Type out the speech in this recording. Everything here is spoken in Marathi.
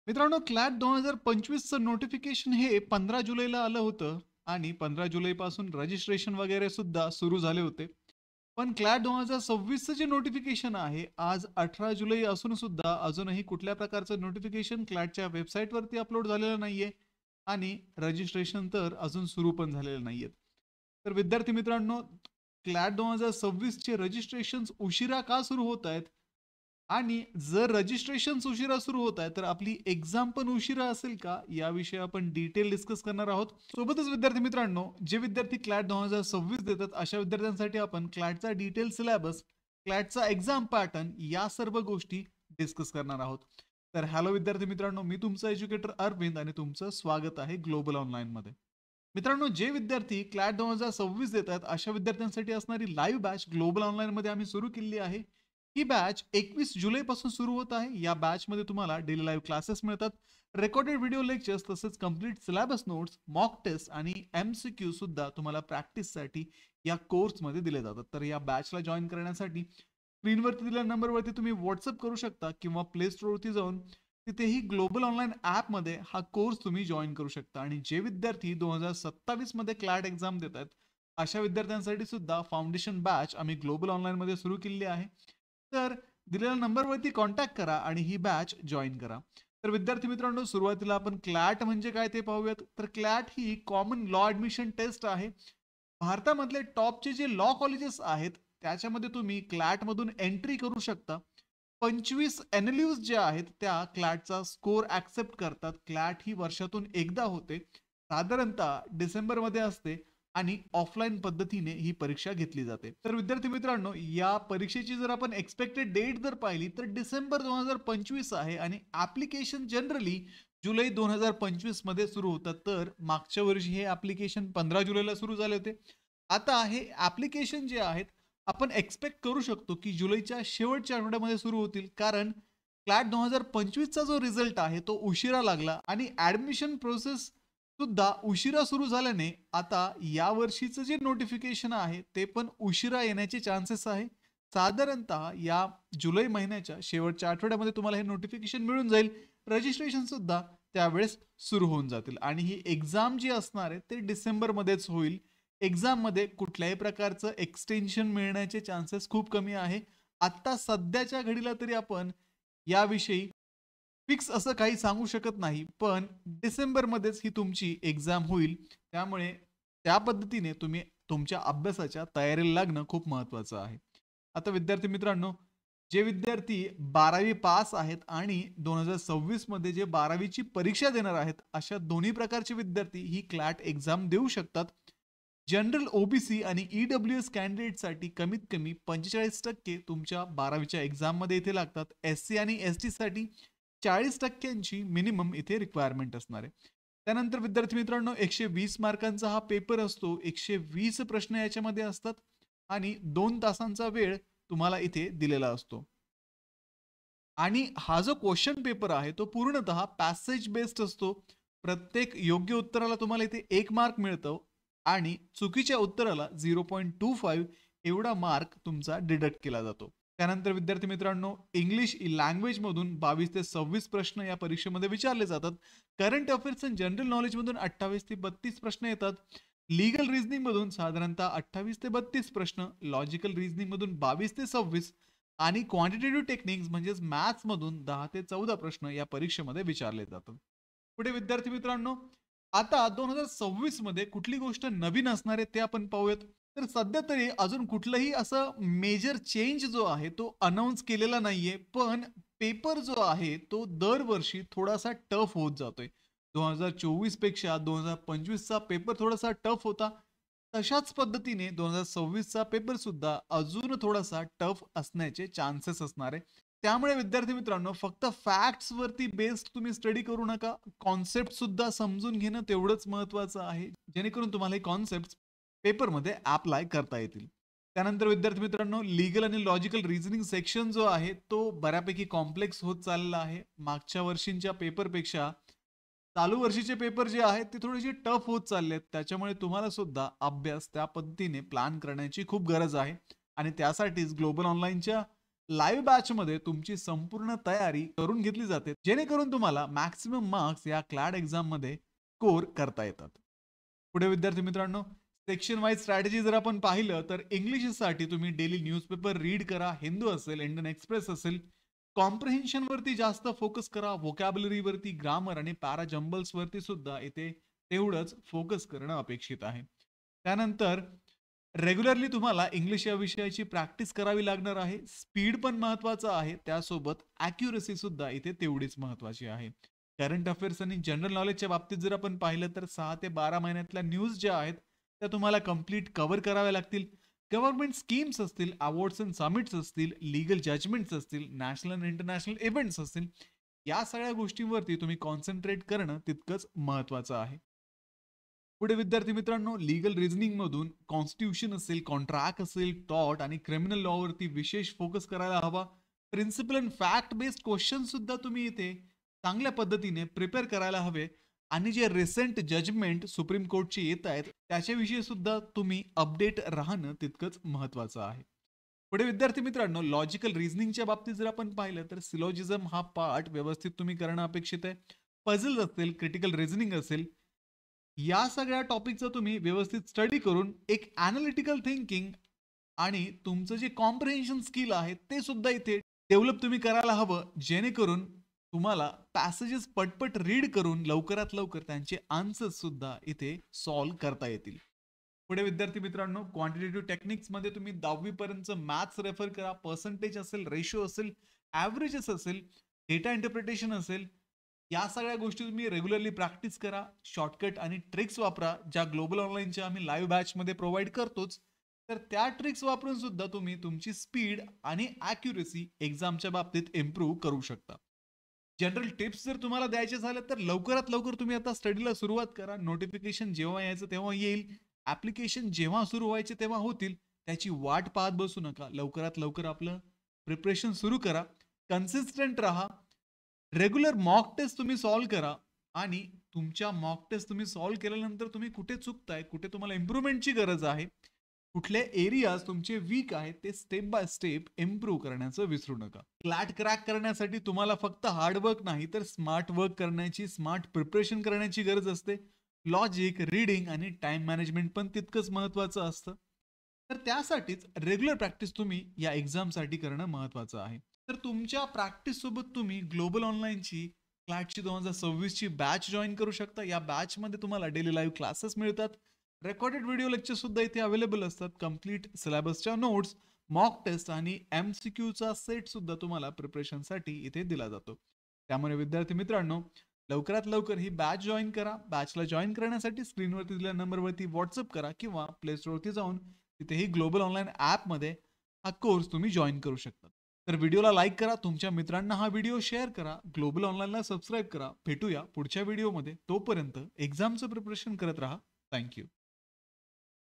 मित्रांनो, क्लॅट 2025चं नोटिफिकेशन हे 15 जुलैला आलं होतं आणि 15 जुलैपासून रजिस्ट्रेशन वगैरे सुद्धा सुरू झाले होते. पण क्लॅट 2026चं जे नोटिफिकेशन आहे, आज 18 जुलै असून सुद्धा अजूनही कुठल्या प्रकारचं नोटिफिकेशन क्लॅटच्या वेबसाईटवरती अपलोड झालेलं नाहीये आणि रजिस्ट्रेशन तर अजून सुरू पण झालेलं नाहीयेत. तर विद्यार्थी मित्रांनो, क्लॅट 2026चे रजिस्ट्रेशन्स उशिरा का सुरू होत आहेत? आणि जर रजिस्ट्रेशन्स उशिरा सुरू होत आहे, तर आपली एक्झाम पण उशिरा असेल का? याविषयी आपण डिटेल डिस्कस करणार आहोत. सोबतच विद्यार्थी मित्रांनो, जे विद्यार्थी क्लॅट 2026 देतात, अशा विद्यार्थ्यांसाठी आपण क्लॅटचा डिटेल सिलेबस, क्लॅटचा एक्झाम पॅटर्न या सर्व गोष्टी डिस्कस करणार आहोत. तर हॅलो विद्यार्थी मित्रांनो, मी तुमचा एज्युकेटर अरविंद आणि तुमचं स्वागत आहे ग्लोबल ऑनलाईनमध्ये. मित्रांनो, जे विद्यार्थी क्लॅट 2026 देतात, अशा विद्यार्थ्यांसाठी असणारी लाईव्ह बॅच ग्लोबल ऑनलाईनमध्ये आम्ही सुरू केली आहे. ही बॅच 21 जुलैपासून सुरू होत आहे. या बॅचमध्ये तुम्हाला डेली लाईव्ह क्लासेस मिळतात, रेकॉर्डेड व्हिडिओ लेक्चर्स, तसेच complete syllabus notes, mock test आणि MCQ सुद्धा तुम्हाला प्रॅक्टिससाठी या कोर्समध्ये दिले जातात. तर या बॅचला जॉईन करण्यासाठी स्क्रीनवरती दिलेल्या नंबरवरती तुम्ही व्हॉट्सअप करू शकता किंवा प्ले स्टोअरवरती जाऊन तिथेही ग्लोबल ऑनलाईन ॲपमध्ये हा कोर्स तुम्ही जॉईन करू शकता. आणि जे विद्यार्थी 2027 मध्ये क्लॅट एक्झाम देत आहेत, अशा विद्यार्थ्यांसाठी सुद्धा फाउंडेशन बॅच आम्ही ग्लोबल ऑनलाईनमध्ये सुरू केली आहे. तर दिलेल्या नंबरवरती कॉन्टॅक्ट करा आणि ही बॅच जॉईन करा. तर विद्यार्थी मित्रांनो, सुरुवातीला आपण क्लॅट म्हणजे काय ते पाहूयात. तर क्लॅट ही कॉमन लॉ ॲडमिशन टेस्ट आहे. भारतामधले टॉपचे जे लॉ कॉलेजेस आहेत, त्याच्यामध्ये तुम्ही क्लॅटमधून एंट्री करू शकता. 25 एनएलयूज जे आहेत, त्या क्लॅटचा स्कोर ॲक्सेप्ट करतात. क्लॅट ही वर्षातून एकदा होते, साधारणतः डिसेंबरमध्ये असते आणि ऑफलाईन पद्धतीने ही परीक्षा घेतली जाते. तर विद्यार्थी मित्रांनो, या परीक्षेची जर आपण एक्सपेक्टेड डेट जर पाहिली, तर डिसेंबर 2025 आहे आणि ॲप्लिकेशन जनरली जुलै 2025 मध्ये सुरू होतात. तर मागच्या वर्षी हे ॲप्लिकेशन 15 जुलैला सुरू झाले होते. आता हे ॲप्लिकेशन जे आहेत, आपण एक्स्पेक्ट करू शकतो की जुलैच्या शेवटच्या आठवड्यामध्ये सुरू होतील, कारण क्लॅट 2025चा जो रिझल्ट आहे, तो उशिरा लागला आणि ॲडमिशन प्रोसेस सुद्धा उशिरा सुरू झाल्याने आता या वर्षीचं जे नोटिफिकेशन आहे, ते पण उशिरा येण्याचे चान्सेस आहे. साधारणतः या जुलै महिन्याच्या शेवटच्या आठवड्यामध्ये तुम्हाला हे नोटिफिकेशन मिळून जाईल. रजिस्ट्रेशन सुद्धा त्यावेळेस सुरू होऊन जातील आणि ही एक्झाम जी असणार आहे, ते डिसेंबरमध्येच होईल. एक्झाममध्ये कुठल्याही प्रकारचं एक्सटेन्शन मिळण्याचे चान्सेस खूप कमी आहे. आत्ता सध्याच्या घडीला तरी आपण याविषयी फिक्स असं काही सांगू शकत नाही. पण डिसेंबरमध्येच ही तुमची एक्झाम होईल. त्यामुळे त्या पद्धतीने तुम्ही तुमच्या अभ्यासाच्या तयारीला लागणं खूप महत्त्वाचं आहे. आता विद्यार्थी मित्रांनो, जे विद्यार्थी 12वी पास आहेत आणि 2026 मध्ये जे 12वीची परीक्षा देणार आहेत, अशा दोन्ही प्रकारचे विद्यार्थी ही क्लॅट एक्झाम देऊ शकतात. जनरल ओबीसी आणि ईडब्ल्यूएस कॅन्डिडेटसाठी कमीत कमी 45% तुमच्या 12वीच्या एक्झाममध्ये इथे लागतात. एससी आणि एसटी साठी 40% मिनिमम इथे रिक्वायरमेंट असणार आहे. त्यानंतर विद्यार्थी मित्रांनो, 120 मार्कांचा हा पेपर असतो. 120 प्रश्न याच्यामध्ये असतात आणि 2 तासांचा वेळ तुम्हाला इथे दिलेला असतो. आणि हा जो क्वेश्चन पेपर आहे, तो पूर्णतः पॅसेज बेस्ड असतो. प्रत्येक योग्य उत्तराला तुम्हाला इथे 1 मार्क मिळतो आणि चुकीच्या उत्तराला 0.25 एवढा मार्क तुमचा डिडक्ट केला जातो. त्यानंतर विद्यार्थी मित्रांनो, इंग्लिश लँग्वेजमधून 22 ते 26 प्रश्न या परीक्षेमध्ये विचारले जातात. करंट अफेअर्स अँड जनरल नॉलेजमधून 28 ते 32 प्रश्न येतात. लीगल रिझनिंगमधून साधारणतः 28 ते 32 प्रश्न, लॉजिकल रिझनिंगमधून 22 ते 26 आणि क्वांटिटेटिव्ह टेक्निक्स म्हणजेच मॅथ्समधून 10 ते 14 प्रश्न या परीक्षेमध्ये विचारले जातात. पुढे विद्यार्थी मित्रांनो, आता 2026 मध्ये कुठली गोष्ट नवीन असणार आहे ते आपण पाहूयात. तर सध्या तरी अजून कुठलंही असं मेजर चेंज जो आहे तो अनाउन्स केलेला नाहीये. पण पेपर जो आहे तो दरवर्षी थोडासा टफ होत जातोय. 2024 पेक्षा 2025चा पेपर थोडासा टफ होता. तशाच पद्धतीने 2026चा पेपर सुद्धा अजून थोडासा टफ असण्याचे चान्सेस असणार आहे. त्यामुळे विद्यार्थी मित्रांनो, फक्त फॅक्ट्स वरती बेस्ड तुम्ही स्टडी करू नका. कॉन्सेप्ट सुद्धा समजून घेणं तेवढंच महत्त्वाचं आहे, जेणेकरून तुम्हाला हे कॉन्सेप्ट पेपरमध्ये अप्लाय करता येतील. त्यानंतर विद्यार्थी मित्रांनो, लीगल आणि लॉजिकल रिझनिंग सेक्शन जो आहे, तो बऱ्यापैकी कॉम्प्लेक्स होत चाललेला आहे. मागच्या वर्षींच्या पेपरपेक्षा चालू वर्षीचे पेपर जे आहेत ते थोडेसे टफ होत चालले आहेत. त्याच्यामुळे तुम्हाला सुद्धा अभ्यास त्या पद्धतीने प्लॅन करण्याची खूप गरज आहे आणि त्यासाठीच ग्लोबल ऑनलाईनच्या लाईव्ह बॅचमध्ये तुमची संपूर्ण तयारी करून घेतली जाते, जेणेकरून तुम्हाला मॅक्सिमम मार्क्स या क्लॅड एक्झाममध्ये स्कोर करता येतात. पुढे विद्यार्थी मित्रांनो, सेक्शन वाईज स्ट्रॅटेजी जर आपण पाहिलं तर इंग्लिशसाठी तुम्ही डेली न्यूजपेपर रीड करा. हिंदू असेल, इंडियन एक्सप्रेस असेल. कॉम्प्रिहेन्शन वरती जास्त फोकस करा. व्होकॅब्युलरी वरती, ग्रामर आणि पॅरा जंबल्स वरती सुद्धा इथे तेवढंच फोकस करणं अपेक्षित आहे. त्यानंतर रेग्युलरली तुम्हाला इंग्लिश या विषयाची प्रॅक्टिस करावी लागणार आहे. स्पीड पण महत्वाचा आहे, त्यासोबत ॲक्युरसी सुद्धा इथे तेवढीच महत्वाची आहे. करंट अफेअर्स आणि जनरल नॉलेजच्या बाबतीत जर आपण पाहिलं तर 6 ते 12 महिन्यातल्या न्यूज ज्या आहेत त्या तुम्हाला कंप्लीट कव्हर कराव्या लागतील. गव्हर्नमेंट स्कीम्स असतील, अवॉर्ड्स अँड समिट्स असतील, लीगल जजमेंट्स असतील, नॅशनल आणि इंटरनॅशनल इव्हेंट्स असतील, या सगळ्या गोष्टींवरती तुम्ही कॉन्सन्ट्रेट करणं तितकंच महत्वाचं आहे. पुढे विद्यार्थी मित्रांनो, लीगल रिझनिंग मधून कॉन्स्टिट्यूशन असेल, कॉन्ट्रॅक्ट असेल, टॉर्ट आणि क्रिमिनल लॉ वरती विशेष फोकस करायला हवा. Principle and fact based question सुद्धा तुम्ही इथे चांगल्या पद्धतीने प्रिपेअर करायला हवे. आणि जे रिसेंट जजमेंट सुप्रीम कोर्टचे येत आहेत त्याच्याविषयी सुद्धा तुम्ही अपडेट राहणं तितकंच महत्वाचं आहे. पुढे विद्यार्थी मित्रांनो, लॉजिकल रिझनिंगच्या बाबतीत जर आपण पाहिलं तर सिलॉजिझम हा पार्ट व्यवस्थित तुम्ही करणं अपेक्षित आहे. पझल असेल, क्रिटिकल रिझनिंग असेल, या सगळ्या टॉपिकचा तुम्ही व्यवस्थित स्टडी करून एक ॲनालिटिकल थिंकिंग आणि तुमचं जे कॉम्प्रिहेन्शन स्किल आहे ते सुद्धा इथे डेव्हलप तुम्ही करायला हवं, जेणेकरून तुम्हाला पॅसेजेस पटपट रीड करून लवकरात लवकर त्यांचे आन्सर्स सुद्धा इथे सॉल्व्ह करता येतील. पुढे विद्यार्थी मित्रांनो, क्वांटिटेटिव्ह टेक्निक्स मध्ये तुम्ही 10वी पर्यंत मॅथ्स रेफर करा. पर्सेंटेज असेल, रेशो असेल, ॲव्हरेजेस असेल, डेटा इंटरप्रिटेशन असेल, या सगळ्या गोष्टी तुम्ही रेग्युलरली प्रॅक्टिस करा. शॉर्टकट आणि ट्रिक्स वापरा, ज्या ग्लोबल ऑनलाईनच्या आम्ही लाईव्ह बॅच मध्ये प्रोव्हाइड करतोच. तर त्या ट्रिक्स वापरून सुद्धा तुम्ही तुमची स्पीड आणि ॲक्युरसी एक्झामच्या बाबतीत इम्प्रूव्ह करू शकता. जनरल टिप्स जर तुम्हाला द्यायचे झाले तर लवकरात लवकर तुम्ही आता स्टडीला सुरुवात करा. नोटिफिकेशन जेव्हा यायचं तेव्हा येईल, ऍप्लिकेशन जेव्हा सुरू व्हायचे तेव्हा होतील, त्याची वाट पाहत बसू नका. लवकरात लवकर आपलं प्रिपरेशन सुरू करा. कन्सिस्टंट राहा. रेग्युलर मॉक टेस्ट तुम्ही सॉल्व्ह करा आणि तुमच्या मॉक टेस्ट तुम्ही सॉल्व्ह केल्यानंतर तुम्ही कुठे चुकताय, कुठे तुम्हाला इम्प्रूव्हमेंटची गरज आहे, कुठले एरियाज तुमचे वीक आहेत ते स्टेप बाय स्टेप इम्प्रूव्ह करण्याचं विसरू नका. क्लॅट क्रॅक करण्यासाठी तुम्हाला फक्त हार्डवर्क नाही तर स्मार्ट वर्क करण्याची, स्मार्ट प्रिपरेशन करण्याची गरज असते. लॉजिक, रीडिंग आणि टाइम मॅनेजमेंट पण तितकंच महत्वाचं असतं. तर त्यासाठीच रेग्युलर प्रॅक्टिस तुम्ही या एक्झामसाठी करणं महत्वाचं आहे. तर तुमच्या प्रॅक्टिस सोबत तुम्ही ग्लोबल ऑनलाईनची क्लॅटची 2026 ची बॅच जॉईन करू शकता. या बॅच मध्ये तुम्हाला डेली लाईव्ह क्लासेस मिळतात. रेकॉर्डेड व्हिडिओ लेक्चर सुद्धा इथे अवेलेबल असतात. कंप्लीट सिलेबसच्या नोट्स, मॉक टेस्ट आणि MCQचा सेट सुद्धा तुम्हाला प्रिपरेशनसाठी इथे दिला जातो. त्यामुळे विद्यार्थी मित्रांनो, लवकरात लवकर ही बॅच जॉईन करा. बॅचला जॉईन करण्यासाठी स्क्रीनवरती दिलेल्या नंबरवरती व्हॉट्सअप करा किंवा प्ले स्टोअरवरती जाऊन तिथेही ग्लोबल ऑनलाईन ॲपमध्ये हा कोर्स तुम्ही जॉईन करू शकता. तर व्हिडिओला लाईक करा, तुमच्या मित्रांना हा व्हिडिओ शेअर करा, ग्लोबल ऑनलाईनला सबस्क्राईब करा. भेटूया पुढच्या व्हिडिओमध्ये. तोपर्यंत एक्झामचं प्रिपरेशन करत राहा. थँक्यू.